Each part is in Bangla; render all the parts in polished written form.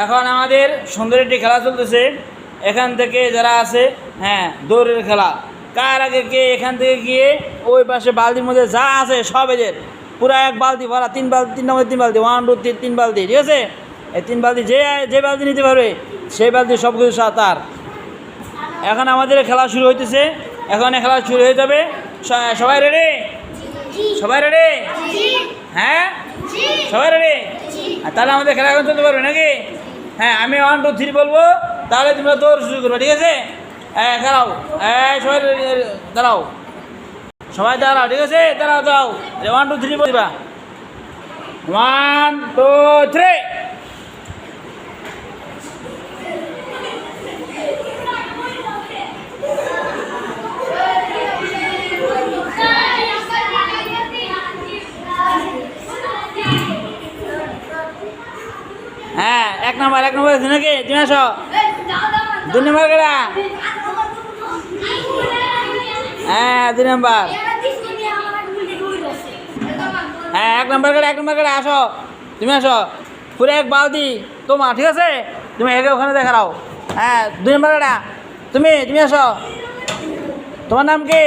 এখন আমাদের সুন্দর একটি খেলা চলতেছে। এখান থেকে যারা আছে, হ্যাঁ, দৌড়ের খেলা। কার আগে কে এখান থেকে গিয়ে ওই পাশে বালতির মধ্যে যা আছে সব এদের পুরো এক বালতি ভরা, 3 বালতি, 3 নম্বর 3 বালতি, 1 2 3 3 বালতি, ঠিক আছে? এই 3 বালতি যে বালতি নিতে পারবে সেই বালতি সব কিছু তার। এখন আমাদের খেলা শুরু হইতেছে। এখন খেলা শুরু হয়ে যাবে। সবাই রেডি? সবাই রেডি? হ্যাঁ, সবাই রেডি? তাহলে আমাদের খেলা এখন চলতে পারবে নাকি? হ্যাঁ, আমি 1 2 3 বলবো, তাহলে তোমরা দৌড় শুরু করবে, ঠিক আছে? দাঁড়াও, সবাই দাঁড়াও, সবাই দাঁড়াও, ঠিক আছে? দাঁড়াও 1 2 3 বলবা। 1 2 3। হ্যাঁ, 1 নম্বর আছে নাকি? তুমি আসো। 2 নম্বর কেডা? হ্যাঁ, 2 নম্বর। হ্যাঁ, 1 নম্বর কেডা? আসো, তুমি আসো। পুরো এক বালতি তোমার, ঠিক আছে? তুমি একে ওখানে দেখাও। হ্যাঁ, 2 নম্বর কেডা? তুমি আসো। তোমার নাম কি?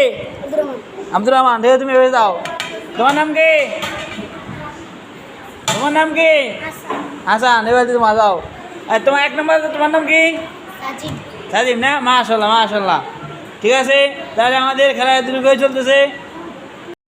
আব্দুর রহমান। ঠিক আছে, তুমি এসে যাও। তোমার নাম কি? হাসান। এবার তোমার যাও। তোমার 1 নম্বর, তোমার নাম কি? সাজিদ না? মাশাআল্লাহ। ঠিক আছে, তাহলে আমাদের খেলা দুটো চলতেছে।